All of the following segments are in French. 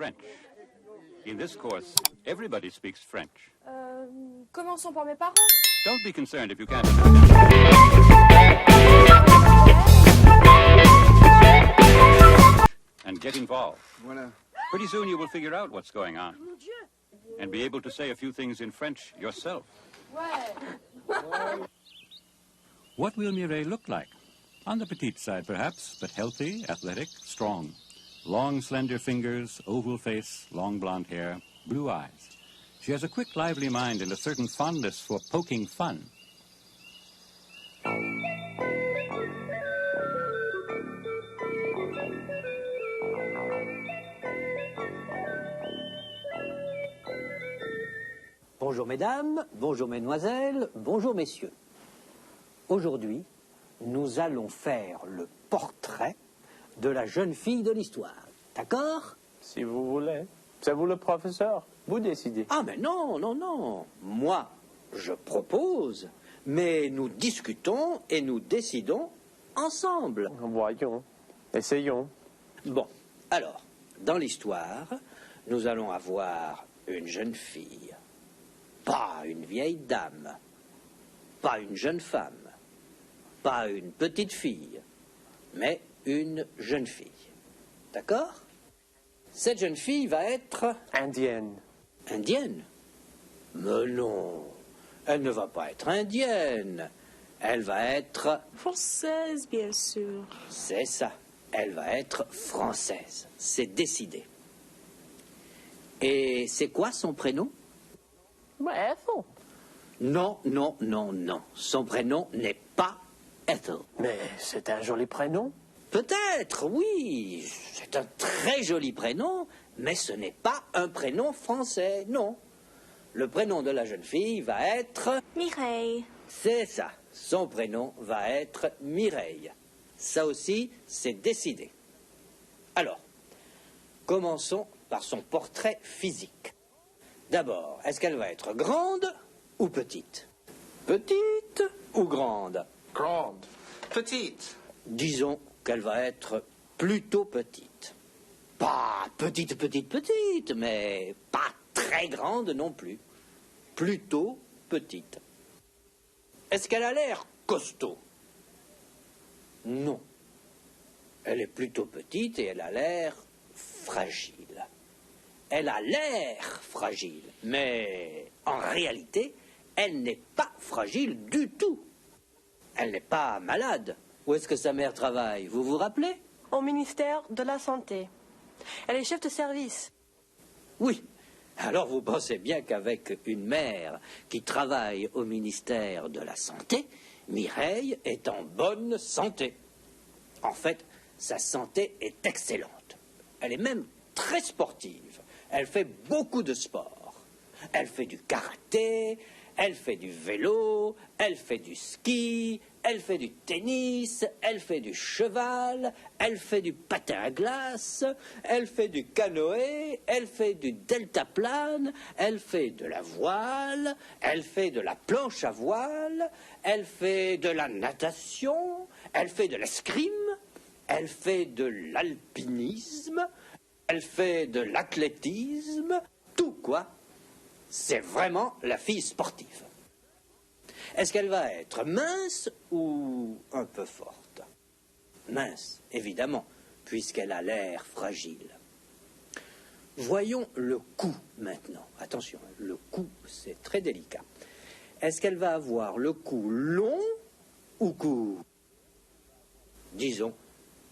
French. In this course, everybody speaks French. Commençons par mes parents. Don't be concerned if you can't. And get involved. Voilà. Pretty soon you will figure out what's going on. And be able to say a few things in French yourself. Ouais. What will Mireille look like? On the petite side, perhaps, but healthy, athletic, strong. Long, slender fingers, oval face, long blonde hair, blue eyes. She has a quick, lively mind and a certain fondness for poking fun. Bonjour mesdames, bonjour mesdemoiselles, bonjour messieurs. Aujourd'hui, nous allons faire le portrait de la jeune fille de l'histoire. D'accord? Si vous voulez. C'est vous le professeur. Vous décidez. Ah mais non, non, non. Moi, je propose, mais nous discutons et nous décidons ensemble. Voyons. Essayons. Bon, alors, dans l'histoire, nous allons avoir une jeune fille. Pas une vieille dame, pas une jeune femme, pas une petite fille, mais une jeune fille. D'accord? Cette jeune fille va être... Indienne. Indienne? Mais non, elle ne va pas être indienne. Elle va être... Française, bien sûr. C'est ça, elle va être française. C'est décidé. Et c'est quoi son prénom? Ethel. Non, non, non, non. Son prénom n'est pas Ethel. Mais c'est un joli prénom. Peut-être, oui. C'est un très joli prénom, mais ce n'est pas un prénom français, non. Le prénom de la jeune fille va être... Mireille. C'est ça. Son prénom va être Mireille. Ça aussi, c'est décidé. Alors, commençons par son portrait physique. D'abord, est-ce qu'elle va être grande ou petite? Petite ou grande? Grande. Petite. Disons qu'elle va être plutôt petite. Pas petite, petite, petite, mais pas très grande non plus. Plutôt petite. Est-ce qu'elle a l'air costaud? Non. Elle est plutôt petite et elle a l'air fragile. Elle a l'air fragile, mais en réalité, elle n'est pas fragile du tout. Elle n'est pas malade. Où est-ce que sa mère travaille? Vous vous rappelez? Au ministère de la Santé. Elle est chef de service. Oui. Alors vous pensez bien qu'avec une mère qui travaille au ministère de la Santé, Mireille est en bonne santé. En fait, sa santé est excellente. Elle est même très sportive. Elle fait beaucoup de sport. Elle fait du karaté, elle fait du vélo, elle fait du ski, elle fait du tennis, elle fait du cheval, elle fait du patin à glace, elle fait du canoë, elle fait du deltaplane, elle fait de la voile, elle fait de la planche à voile, elle fait de la natation, elle fait de l'escrime, elle fait de l'alpinisme, elle fait de l'athlétisme, tout quoi. C'est vraiment la fille sportive. Est-ce qu'elle va être mince ou un peu forte? Mince, évidemment, puisqu'elle a l'air fragile. Voyons le cou maintenant. Attention, le cou, c'est très délicat. Est-ce qu'elle va avoir le cou long ou court? Disons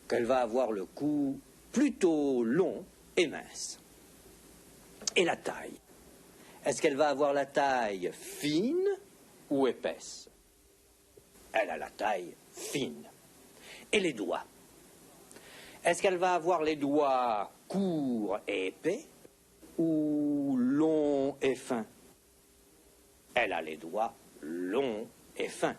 qu'elle va avoir le cou plutôt long et mince. Et la taille? Est-ce qu'elle va avoir la taille fine ou épaisse? Elle a la taille fine. Et les doigts? Est-ce qu'elle va avoir les doigts courts et épais ou longs et fins? Elle a les doigts longs et fins.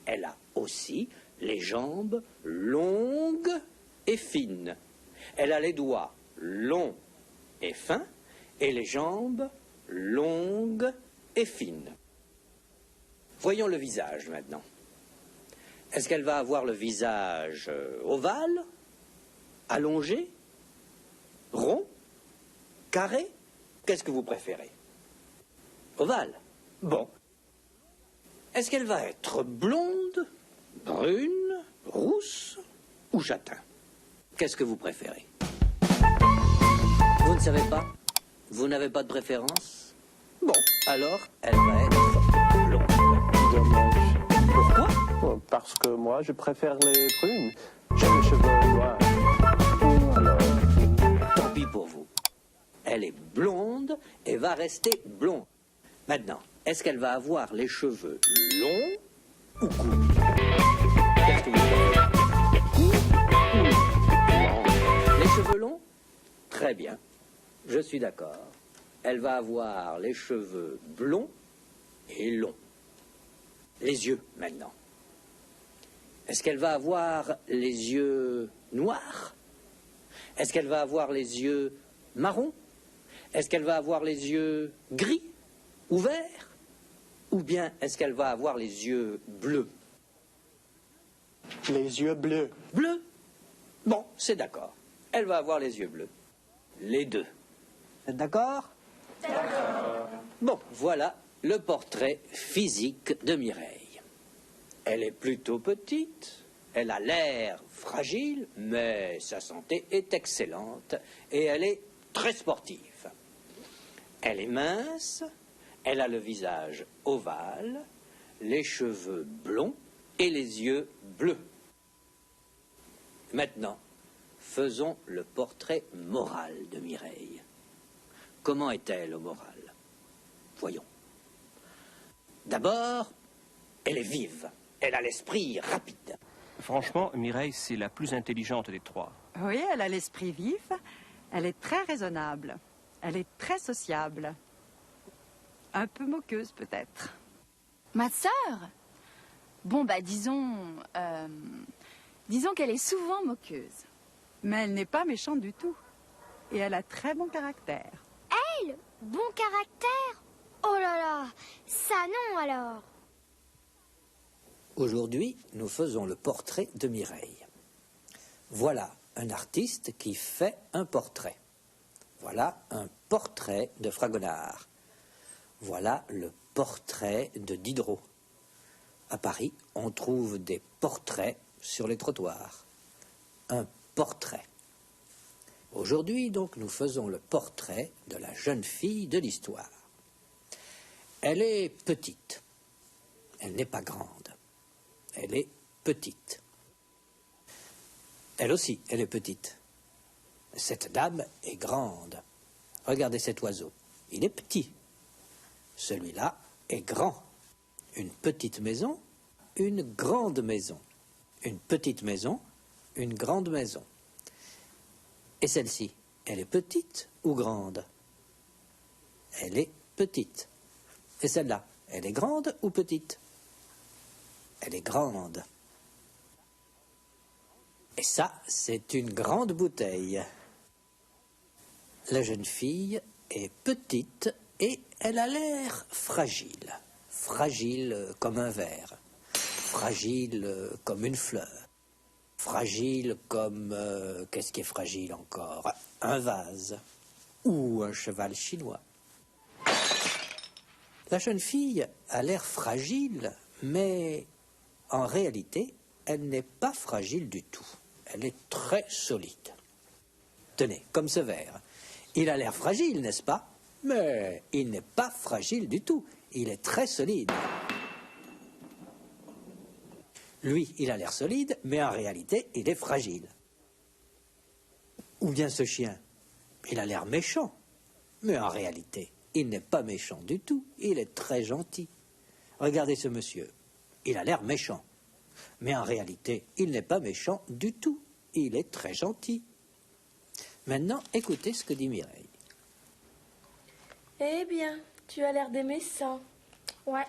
Elle a aussi les jambes longues et fines. Elle a les doigts longs et fins et les jambes longues et fines. Voyons le visage maintenant. Est-ce qu'elle va avoir le visage ovale, allongé, rond carré? Qu'est-ce que vous préférez? Ovale? Bon. Est-ce qu'elle va être blonde, brune, rousse ou châtain? Qu'est-ce que vous préférez? Vous ne savez pas? Vous n'avez pas de préférence? Bon, alors elle va être blonde. Dommage. Pourquoi? Oh, parce que moi, je préfère les brunes. J'ai les cheveux noirs. Alors, Tant pis pour vous. Elle est blonde et va rester blonde. Maintenant, est-ce qu'elle va avoir les cheveux longs ou courts? Qu'est-ce que vous préférez? Courts ou longs? Les cheveux longs? Très bien. Je suis d'accord. Elle va avoir les cheveux blonds et longs. Les yeux, maintenant. Est-ce qu'elle va avoir les yeux noirs? Est-ce qu'elle va avoir les yeux marrons? Est-ce qu'elle va avoir les yeux gris ou verts? Ou bien est-ce qu'elle va avoir les yeux bleus? les yeux bleus. Bleus? Bon, c'est d'accord. Elle va avoir les yeux bleus. Les deux. Vous êtes d'accord? D'accord. Bon, voilà le portrait physique de Mireille. Elle est plutôt petite, elle a l'air fragile, mais sa santé est excellente et elle est très sportive. Elle est mince, elle a le visage ovale, les cheveux blonds et les yeux bleus. Maintenant, faisons le portrait moral de Mireille. Comment est-elle au moral? Voyons. D'abord, elle est vive. Elle a l'esprit rapide. Franchement, Mireille, c'est la plus intelligente des trois. Oui, elle a l'esprit vif, elle est très raisonnable, elle est très sociable. Un peu moqueuse peut-être. Ma sœur? Bon, bah disons qu'elle est souvent moqueuse. Mais elle n'est pas méchante du tout. Et elle a très bon caractère. Elle? Bon caractère? Oh là là, ça non alors. Aujourd'hui, nous faisons le portrait de Mireille. Voilà un artiste qui fait un portrait. Voilà un portrait de Fragonard. Voilà le portrait de Diderot. À Paris, on trouve des portraits sur les trottoirs. Un portrait. Aujourd'hui, donc, nous faisons le portrait de la jeune fille de l'histoire. Elle est petite. Elle n'est pas grande. Elle est petite. Elle aussi, elle est petite. Cette dame est grande. Regardez cet oiseau. Il est petit. Celui-là est grand. Une petite maison, une grande maison. Une petite maison, une grande maison. Et celle-ci, elle est petite ou grande? Elle est petite. Et celle-là, elle est grande ou petite? Elle est grande. Et ça, c'est une grande bouteille. La jeune fille est petite et elle a l'air fragile. Fragile comme un verre. Fragile comme une fleur. Fragile comme... qu'est-ce qui est fragile encore? Un vase. Ou un cheval chinois. La jeune fille a l'air fragile, mais en réalité, elle n'est pas fragile du tout. Elle est très solide. Tenez, comme ce verre. Il a l'air fragile, n'est-ce pas? Mais il n'est pas fragile du tout. Il est très solide. Lui, il a l'air solide, mais en réalité, il est fragile. Ou bien ce chien. Il a l'air méchant, mais en réalité, il n'est pas méchant du tout. Il est très gentil. Regardez ce monsieur. Il a l'air méchant. Mais en réalité, il n'est pas méchant du tout. Il est très gentil. Maintenant, écoutez ce que dit Mireille. Eh bien, tu as l'air d'aimer ça. Ouais.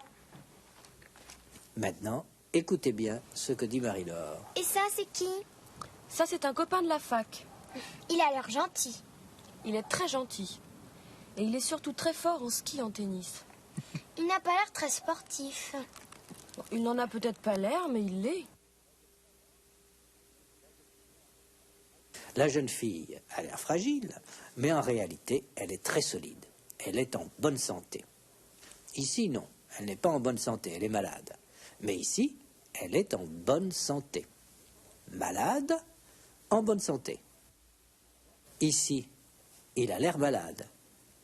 Maintenant, écoutez bien ce que dit Marie-Laure. Et ça, c'est qui? Ça, c'est un copain de la fac. Il a l'air gentil. Il est très gentil. Et il est surtout très fort en ski en tennis. Il n'a pas l'air très sportif. Bon, il n'en a peut-être pas l'air, mais il l'est. La jeune fille a l'air fragile, mais en réalité, elle est très solide. Elle est en bonne santé. Ici, non, elle n'est pas en bonne santé, elle est malade. Mais ici, elle est en bonne santé. Malade, en bonne santé. Ici, il a l'air malade,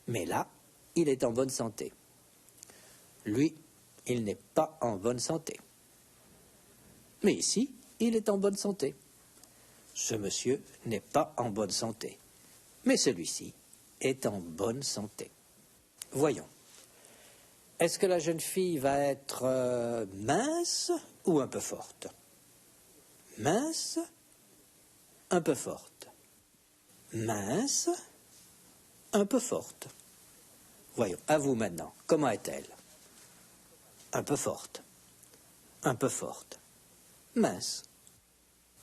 mais là, il est en bonne santé. Lui, il n'est pas en bonne santé. Mais ici, il est en bonne santé. Ce monsieur n'est pas en bonne santé, mais celui-ci est en bonne santé. Voyons. Est-ce que la jeune fille va être mince ou un peu forte? Mince, un peu forte. Mince, un peu forte. Voyons, à vous maintenant, comment est-elle? Un peu forte. Un peu forte. Mince.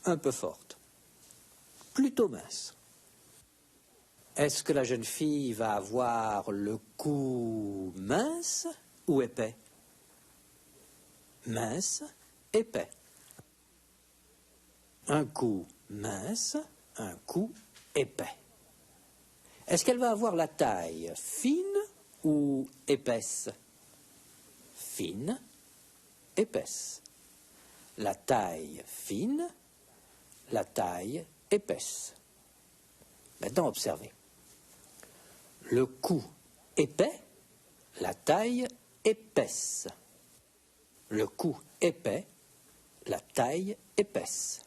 Un peu forte. Plutôt mince. Est-ce que la jeune fille va avoir le cou mince ou épais? Mince, épais. Un cou mince, un cou épais. Est-ce qu'elle va avoir la taille fine ou épaisse? Fine, épaisse. La taille fine, la taille épaisse. Maintenant, observez. Le cou épais, la taille épaisse. Le cou épais, la taille épaisse.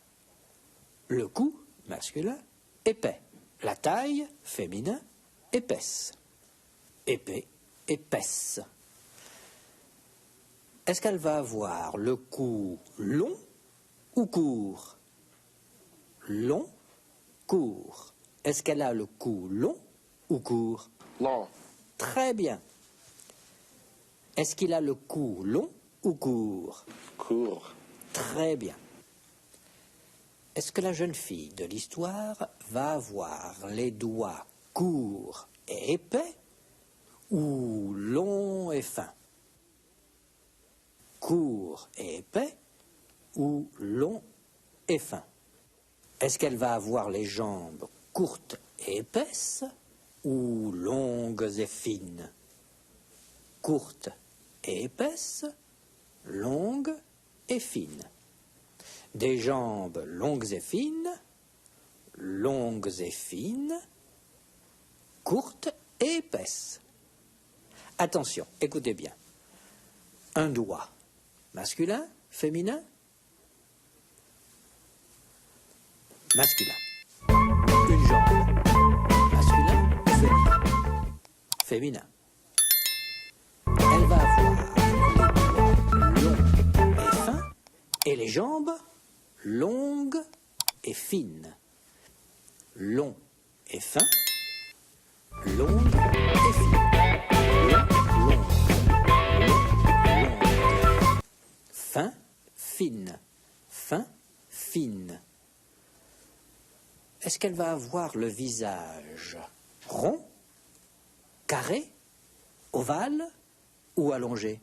Le cou masculin, épais. La taille féminin, épaisse. Épais, épaisse. Est-ce qu'elle va avoir le cou long ou court? Long, court. Est-ce qu'elle a le cou long ou court? Long. Très bien. Est-ce qu'il a le cou long ou court? Court. Très bien. Est-ce que la jeune fille de l'histoire va avoir les doigts courts et épais ou longs et fins? Court et épais ou long et fin? Est-ce qu'elle va avoir les jambes courtes et épaisses ou longues et fines? Courtes et épaisses, longues et fines. Des jambes longues et fines, courtes et épaisses. Attention, écoutez bien. Un doigt. Masculin, féminin? Masculin. Une jambe. Masculin ou féminin? Féminin. Elle va avoir les doigts longs et fins et les jambes longues et fines. Long et fin, longue et fine. Long, longue. Fin, fine. Fin, fine. Est-ce qu'elle va avoir le visage rond, carré, ovale ou allongé?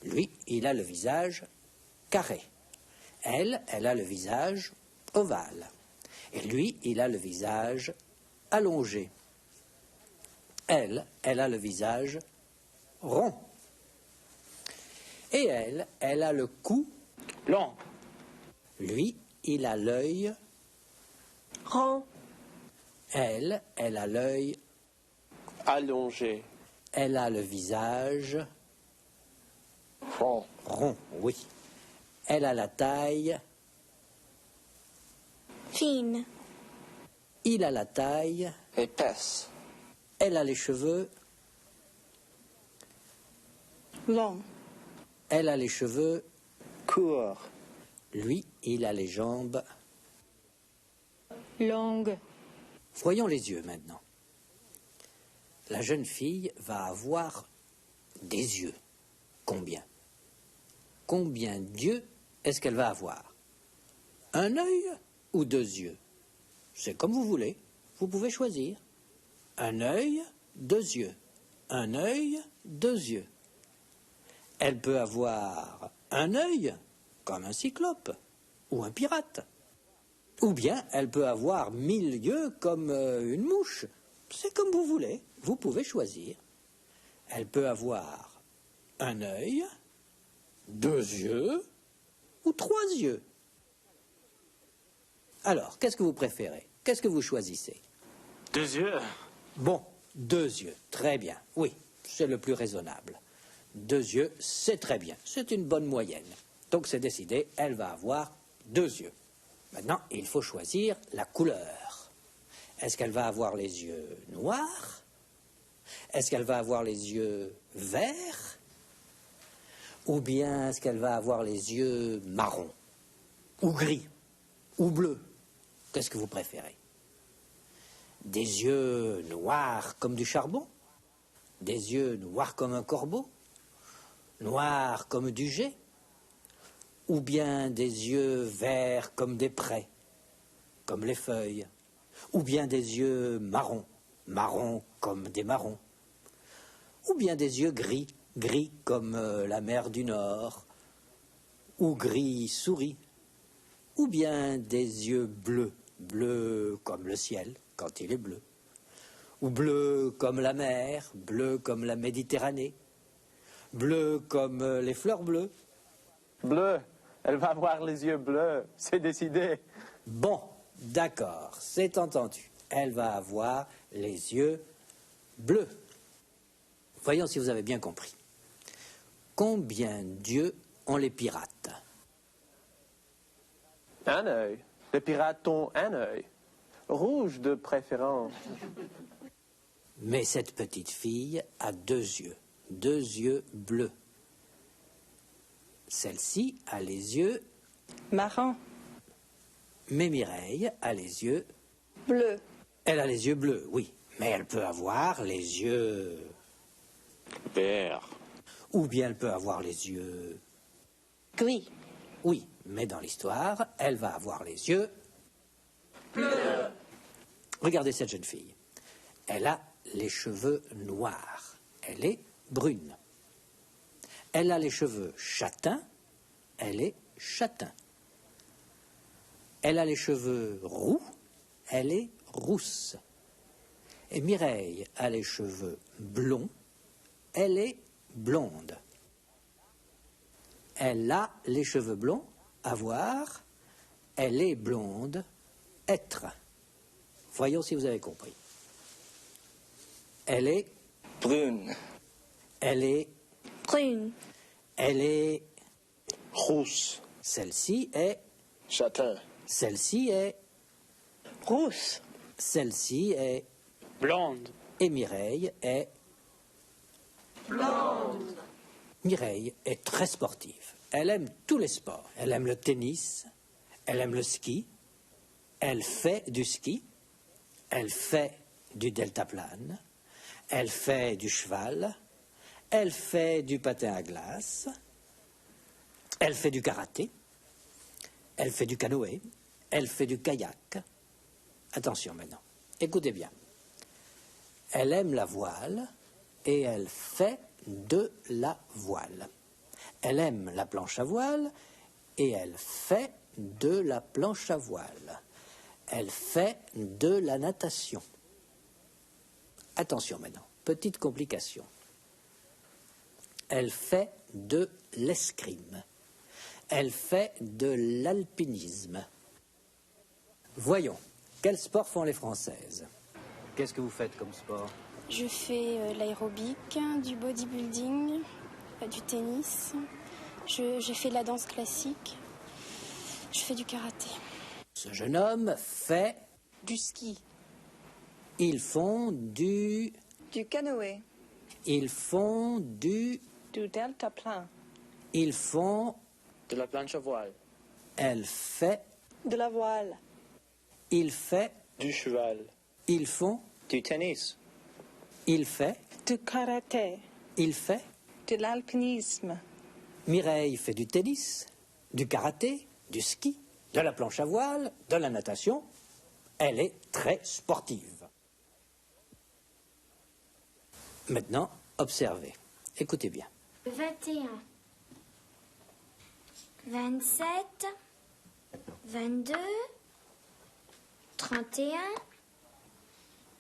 Lui, il a le visage carré. Elle a le visage ovale. Et lui, il a le visage allongé. Elle a le visage rond. Et elle a le cou long. Lui, il a l'œil Rond. Elle a l'œil Allongé. Elle a le visage Rond. rond, oui. Elle a la taille. Fine. Il a la taille. Épaisse. Elle a les cheveux. Long. Elle a les cheveux. Court. Lui, il a les jambes. Longue. Voyons les yeux maintenant. La jeune fille va avoir des yeux. Combien? Combien d'yeux est-ce qu'elle va avoir? Un œil ou deux yeux? C'est comme vous voulez. Vous pouvez choisir. Un œil, deux yeux. Un œil, deux yeux. Elle peut avoir un œil, comme un cyclope ou un pirate. Ou bien elle peut avoir 1000 yeux comme une mouche. C'est comme vous voulez, vous pouvez choisir. Elle peut avoir un œil, 2 yeux ou 3 yeux. Alors, qu'est-ce que vous préférez? Qu'est-ce que vous choisissez? 2 yeux. Bon, 2 yeux, très bien. Oui, c'est le plus raisonnable. 2 yeux, c'est très bien. C'est une bonne moyenne. Donc c'est décidé, elle va avoir 2 yeux. Maintenant, il faut choisir la couleur. Est-ce qu'elle va avoir les yeux noirs? Est-ce qu'elle va avoir les yeux verts? Ou bien est-ce qu'elle va avoir les yeux marrons? Ou gris? Ou bleus? Qu'est-ce que vous préférez? Des yeux noirs comme du charbon? Des yeux noirs comme un corbeau? Noirs comme du jet? Ou bien des yeux verts comme des prés, comme les feuilles? Ou bien des yeux marrons, marrons comme des marrons? Ou bien des yeux gris, gris comme la mer du Nord? Ou gris souris? Ou bien des yeux bleus, bleus comme le ciel quand il est bleu? Ou bleu comme la mer, bleu comme la Méditerranée? Bleu comme les fleurs bleues? Bleu. Elle va avoir les yeux bleus. C'est décidé. Bon, d'accord, c'est entendu. Elle va avoir les yeux bleus. Voyons si vous avez bien compris. Combien d'yeux ont les pirates? Un œil. Les pirates ont un œil. Rouge de préférence. Mais cette petite fille a 2 yeux. 2 yeux bleus. Celle-ci a les yeux Marrant. mais Mireille a les yeux... Bleu. Elle a les yeux bleus, oui. Mais elle peut avoir les yeux... Vert. Ou bien elle peut avoir les yeux... Gris. Oui, mais dans l'histoire, elle va avoir les yeux... Bleus. Regardez cette jeune fille. Elle a les cheveux noirs. Elle est brune. Elle a les cheveux châtains. Elle est châtain. Elle a les cheveux roux. Elle est rousse. Et Mireille a les cheveux blonds. Elle est blonde. Elle a les cheveux blonds. Avoir. Elle est blonde. Être. Voyons si vous avez compris. Elle est Brune. Elle est Brune. Elle est Rousse. Celle-ci est Châtain. Celle-ci est Rousse. Celle-ci est Blonde. Et Mireille est blonde. Mireille est très sportive. Elle aime tous les sports. Elle aime le tennis. Elle aime le ski. Elle fait du ski. Elle fait du deltaplane. Elle fait du cheval. Elle fait du patin à glace. Elle fait du karaté. Elle fait du canoë. Elle fait du kayak. Attention maintenant. Écoutez bien. Elle aime la voile et elle fait de la voile. Elle aime la planche à voile et elle fait de la planche à voile. Elle fait de la natation. Attention maintenant, petite complication. Elle fait de l'escrime. Elle fait de l'alpinisme. Voyons, quel sport font les Françaises? Qu'est-ce que vous faites comme sport? Je fais l'aérobic, du bodybuilding, du tennis. J'ai fait de la danse classique. Je fais du karaté. Ce jeune homme fait... Du ski. Ils font du... Du canoë. Ils font du... Du deltaplane. Ils font... De la planche à voile. Elle fait... De la voile. Il fait... Du cheval. Ils font... Du tennis. Il fait... Du karaté. Il fait... De l'alpinisme. Mireille fait du tennis, du karaté, du ski, de la planche à voile, de la natation. Elle est très sportive. Maintenant, observez. Écoutez bien. 21. 27. 22. 31,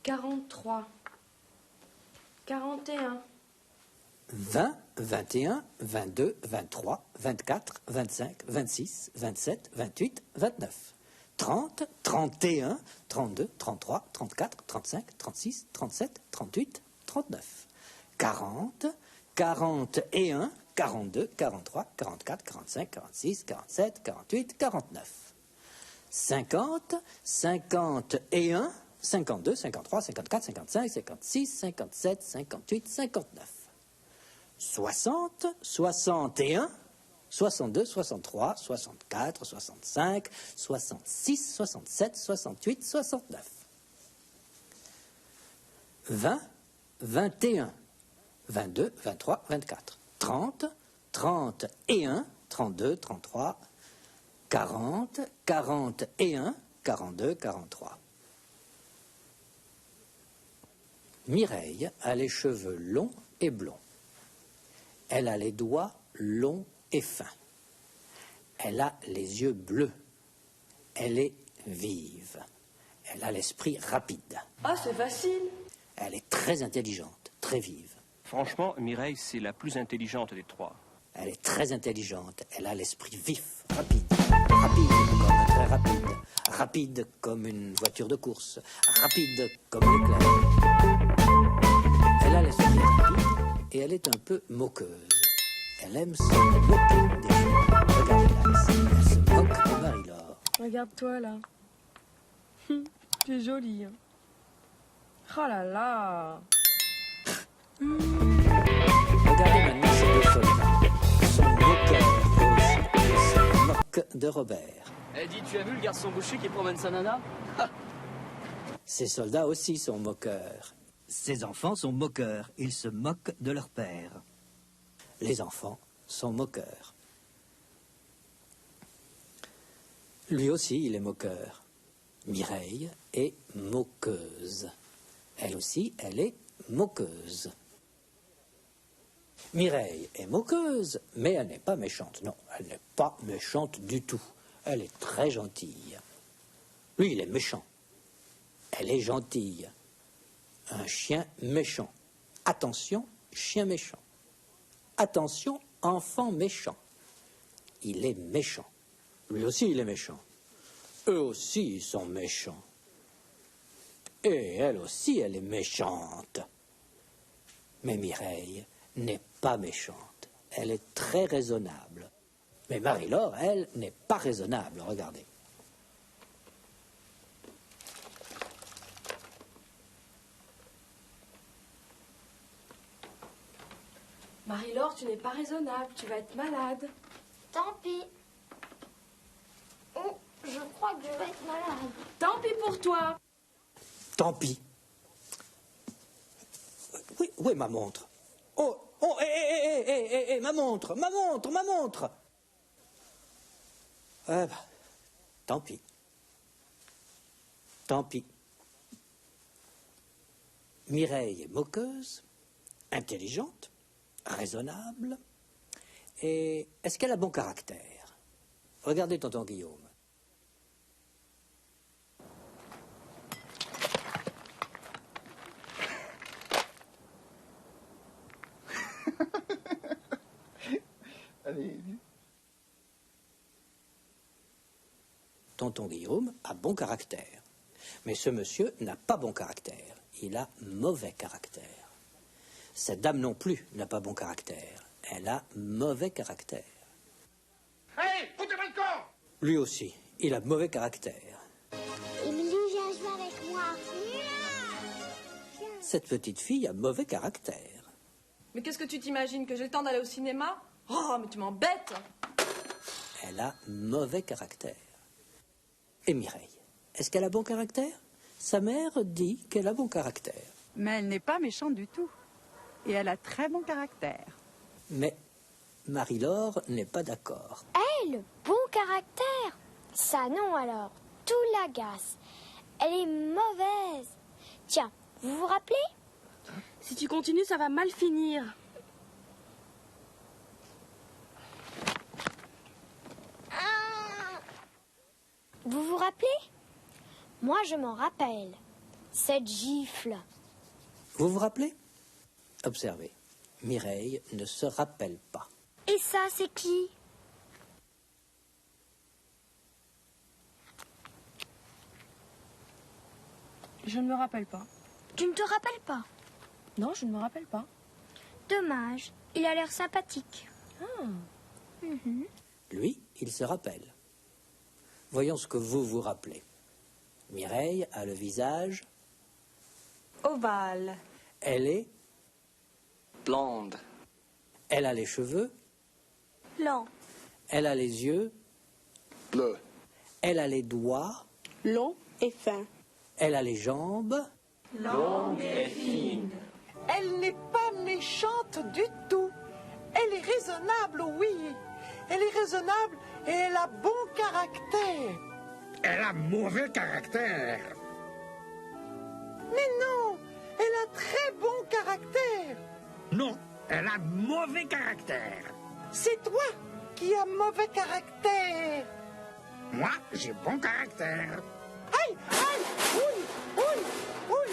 43. 41. 20, 21, 22, 23, 24, 25, 26, 27, 28, 29. 30, 31, 32, 33, 34, 35, 36, 37, 38, 39. 40, 41, 42, 43, 44, 45, 46, 47, 48, 49. 50, 51, 52, 53, 54, 55, 56, 57, 58, 59. 60, 61, 62, 63, 64, 65, 66, 67, 68, 69. 20, 21, 22, 23, 24. 30, 31, 32, 33, 40, 41, 42, 43. Mireille a les cheveux longs et blonds. Elle a les doigts longs et fins. Elle a les yeux bleus. Elle est vive. Elle a l'esprit rapide. Ah, c'est facile. Elle est très intelligente, très vive. Franchement, Mireille, c'est la plus intelligente des trois. Elle est très intelligente. Elle a l'esprit vif, rapide. Rapide comme un train rapide. Rapide comme une voiture de course. Rapide comme l'éclair. Elle a l'esprit rapide et elle est un peu moqueuse. Elle aime se moquer des gens. Regardez-la ici. Elle se moque de Marie-Laure. Regarde-toi là. Tu es jolie. Hein. Oh là là. Regardez maintenant ces deux soldats. Sont moqueurs aussi. Ils se moquent de Robert. Elle dit, tu as vu le garçon boucher qui promène sa nana? Ces soldats aussi sont moqueurs. Ces enfants sont moqueurs. Ils se moquent de leur père. Les enfants sont moqueurs. Lui aussi, il est moqueur. Mireille est moqueuse. Elle aussi, elle est moqueuse. Mireille est moqueuse, mais elle n'est pas méchante. Non, elle n'est pas méchante du tout. Elle est très gentille. Lui, il est méchant. Elle est gentille. Un chien méchant. Attention, chien méchant. Attention, enfant méchant. Il est méchant. Lui aussi, il est méchant. Eux aussi, ils sont méchants. Et elle aussi, elle est méchante. Mais Mireille n'est pas méchante. Elle est très raisonnable. Mais Marie-Laure, elle, n'est pas raisonnable. Regardez. Marie-Laure, tu n'es pas raisonnable. Tu vas être malade. Tant pis. Oh, je crois que je vais être malade. Tant pis pour toi. Tant pis. Oui, où est ma montre? Oh, ma montre, ma montre, ma montre. Ah bah, tant pis. Tant pis. Mireille est moqueuse, intelligente, raisonnable. Et est-ce qu'elle a bon caractère? Regardez tonton Guillaume. Tonton Guillaume a bon caractère. Mais ce monsieur n'a pas bon caractère. Il a mauvais caractère. Cette dame non plus n'a pas bon caractère. Elle a mauvais caractère. Hey, foutez-moi le camp! Lui aussi, il a mauvais caractère. Émilie, viens jouer avec moi. Cette petite fille a mauvais caractère. Mais qu'est-ce que tu t'imagines? Que j'ai le temps d'aller au cinéma? Oh, mais tu m'embêtes. Elle a mauvais caractère. Et Mireille, est-ce qu'elle a bon caractère? Sa mère dit qu'elle a bon caractère. Mais elle n'est pas méchante du tout. Et elle a très bon caractère. Mais Marie-Laure n'est pas d'accord. Elle, bon caractère. Ça non alors, tout l'agace. Elle est mauvaise. Tiens, vous vous rappelez? Si tu continues, ça va mal finir. Vous vous rappelez? Moi, je m'en rappelle. Cette gifle. Vous vous rappelez? Observez, Mireille ne se rappelle pas. Et ça, c'est qui? Je ne me rappelle pas. Tu ne te rappelles pas? Non, je ne me rappelle pas. Dommage. Il a l'air sympathique. Ah. Lui, il se rappelle. Voyons ce que vous vous rappelez. Mireille a le visage... Ovale. Elle est... Blonde. Elle a les cheveux... Lent. Elle a les yeux... Bleu. Elle a les doigts... Long et fin. Elle a les jambes... Longue et fine. Elle n'est pas méchante du tout. Elle est raisonnable, oui. Elle est raisonnable et elle a bon caractère. Elle a mauvais caractère. Mais non, elle a très bon caractère. Non, elle a mauvais caractère. C'est toi qui as mauvais caractère. Moi, j'ai bon caractère. Aïe, aïe, oui, oui, oui.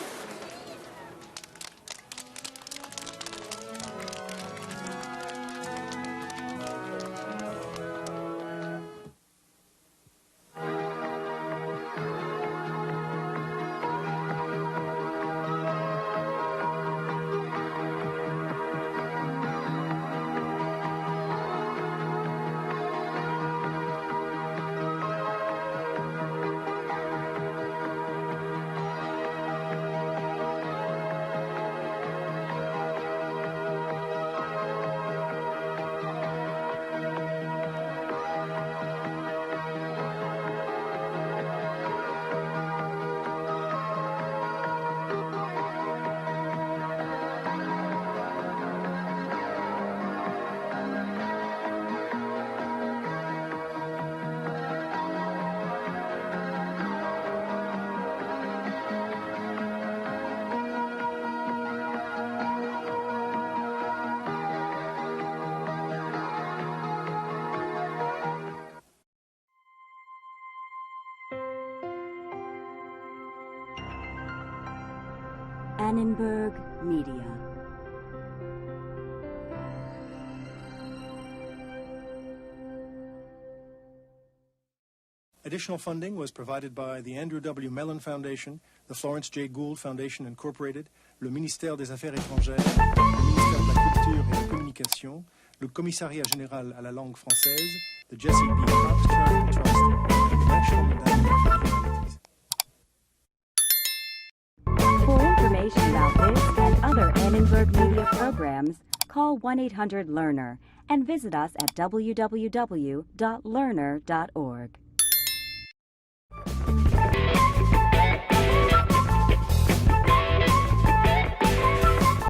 Annenberg Media. Additional funding was provided by the Andrew W. Mellon Foundation, the Florence J. Gould Foundation Incorporated, le ministère des Affaires étrangères, le ministère de la Culture et de la Communication, le Commissariat général à la langue française, the Jesse B. Cox Charitable Trust, and the National Endowment for the Humanities. For information about this and other Annenberg Media programs, call 1-800-LEARNER and visit us at www.learner.org.